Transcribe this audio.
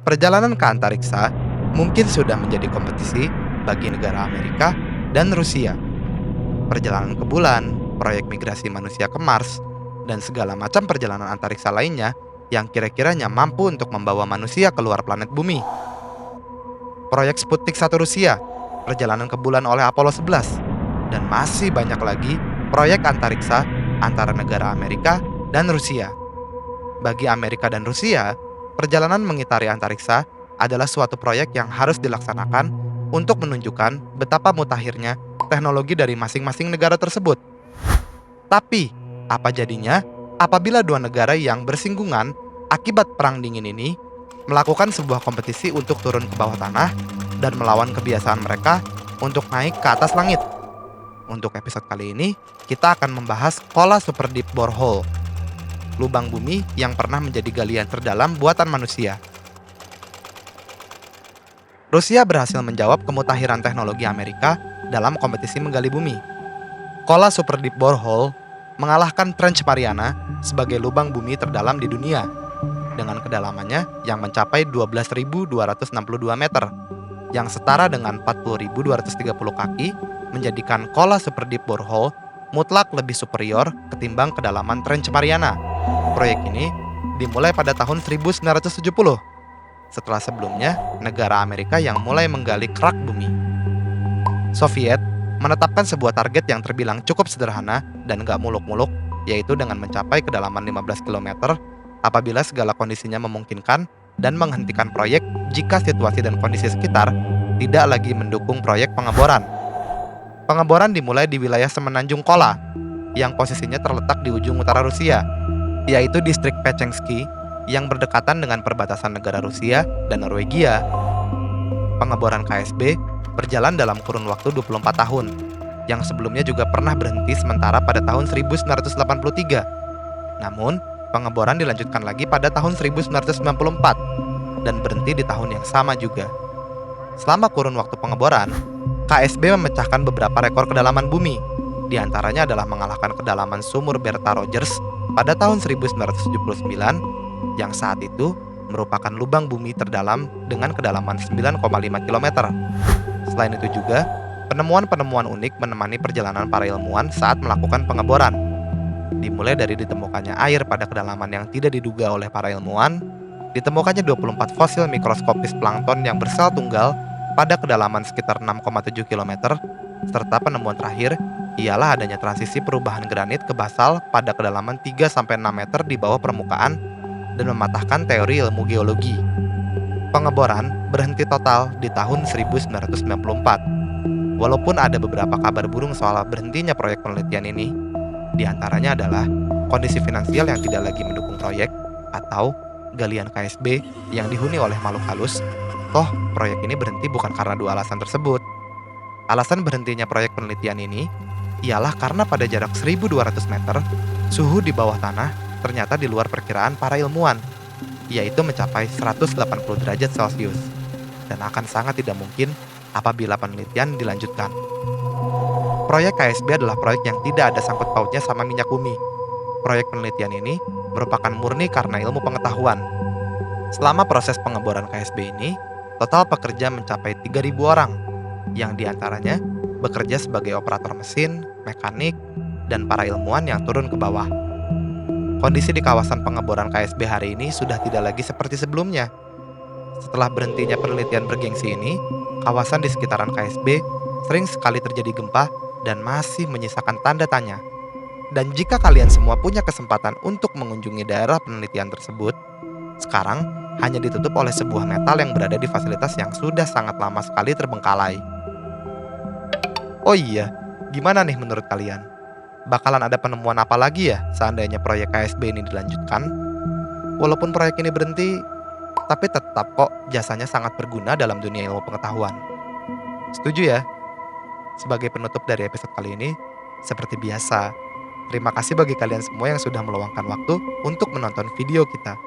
Perjalanan ke antariksa mungkin sudah menjadi kompetisi bagi negara Amerika dan Rusia. Perjalanan ke bulan, proyek migrasi manusia ke Mars, dan segala macam perjalanan antariksa lainnya yang kira-kiranya mampu untuk membawa manusia keluar planet bumi. Proyek Sputnik 1 Rusia, perjalanan ke bulan oleh Apollo 11, dan masih banyak lagi proyek antariksa antara negara Amerika dan Rusia. Bagi Amerika dan Rusia, perjalanan mengitari antariksa adalah suatu proyek yang harus dilaksanakan untuk menunjukkan betapa mutakhirnya teknologi dari masing-masing negara tersebut. Tapi, apa jadinya apabila dua negara yang bersinggungan akibat Perang Dingin ini melakukan sebuah kompetisi untuk turun ke bawah tanah dan melawan kebiasaan mereka untuk naik ke atas langit? Untuk episode kali ini, kita akan membahas Kola Super Deep Borehole, lubang bumi yang pernah menjadi galian terdalam buatan manusia. Rusia berhasil menjawab kemutakhiran teknologi Amerika dalam kompetisi menggali bumi. Kola Super Deep Borehole mengalahkan Trench Mariana sebagai lubang bumi terdalam di dunia dengan kedalamannya yang mencapai 12.262 meter, yang setara dengan 40.230 kaki, menjadikan Kola Super Deep Borehole mutlak lebih superior ketimbang kedalaman Trench Mariana. Proyek ini dimulai pada tahun 1970, setelah sebelumnya negara Amerika yang mulai menggali kerak bumi. Soviet menetapkan sebuah target yang terbilang cukup sederhana dan gak muluk-muluk, yaitu dengan mencapai kedalaman 15 km apabila segala kondisinya memungkinkan, dan menghentikan proyek jika situasi dan kondisi sekitar tidak lagi mendukung proyek pengeboran. Pengeboran dimulai di wilayah Semenanjung Kola, yang posisinya terletak di ujung utara Rusia, yaitu distrik Pechensky yang berdekatan dengan perbatasan negara Rusia dan Norwegia. Pengeboran KSB berjalan dalam kurun waktu 24 tahun, yang sebelumnya juga pernah berhenti sementara pada tahun 1983. Namun, pengeboran dilanjutkan lagi pada tahun 1994 dan berhenti di tahun yang sama juga. Selama kurun waktu pengeboran, KSB memecahkan beberapa rekor kedalaman bumi. Di antaranya adalah mengalahkan kedalaman sumur Bertha Rogers pada tahun 1979 yang saat itu merupakan lubang bumi terdalam dengan kedalaman 9,5 km. Selain itu juga, penemuan-penemuan unik menemani perjalanan para ilmuwan saat melakukan pengeboran. Dimulai dari ditemukannya air pada kedalaman yang tidak diduga oleh para ilmuwan, ditemukannya 24 fosil mikroskopis plankton yang bersel tunggal pada kedalaman sekitar 6,7 km, serta penemuan terakhir ialah adanya transisi perubahan granit ke basal pada kedalaman 3-6 meter di bawah permukaan dan mematahkan teori ilmu geologi. Pengeboran berhenti total di tahun 1994. Walaupun ada beberapa kabar burung soal berhentinya proyek penelitian ini, di antaranya adalah kondisi finansial yang tidak lagi mendukung proyek, atau galian KSB yang dihuni oleh makhluk halus. Toh, proyek ini berhenti bukan karena dua alasan tersebut. Alasan berhentinya proyek penelitian ini ialah karena pada jarak 1.200 meter, suhu di bawah tanah ternyata di luar perkiraan para ilmuwan, yaitu mencapai 180 derajat Celcius, dan akan sangat tidak mungkin apabila penelitian dilanjutkan. Proyek KSB adalah proyek yang tidak ada sangkut pautnya sama minyak bumi. Proyek penelitian ini merupakan murni karena ilmu pengetahuan. Selama proses pengeboran KSB ini, total pekerja mencapai 3.000 orang, yang diantaranya bekerja sebagai operator mesin, mekanik, dan para ilmuwan yang turun ke bawah. Kondisi di kawasan pengeboran KSB hari ini sudah tidak lagi seperti sebelumnya. Setelah berhentinya penelitian bergengsi ini, kawasan di sekitaran KSB sering sekali terjadi gempa dan masih menyisakan tanda tanya. Dan jika kalian semua punya kesempatan untuk mengunjungi daerah penelitian tersebut, sekarang hanya ditutup oleh sebuah metal yang berada di fasilitas yang sudah sangat lama sekali terbengkalai. Oh iya, gimana nih menurut kalian? Bakalan ada penemuan apa lagi ya seandainya proyek KSB ini dilanjutkan? Walaupun proyek ini berhenti, tapi tetap kok jasanya sangat berguna dalam dunia ilmu pengetahuan. Setuju ya? Sebagai penutup dari episode kali ini, seperti biasa, terima kasih bagi kalian semua yang sudah meluangkan waktu untuk menonton video kita.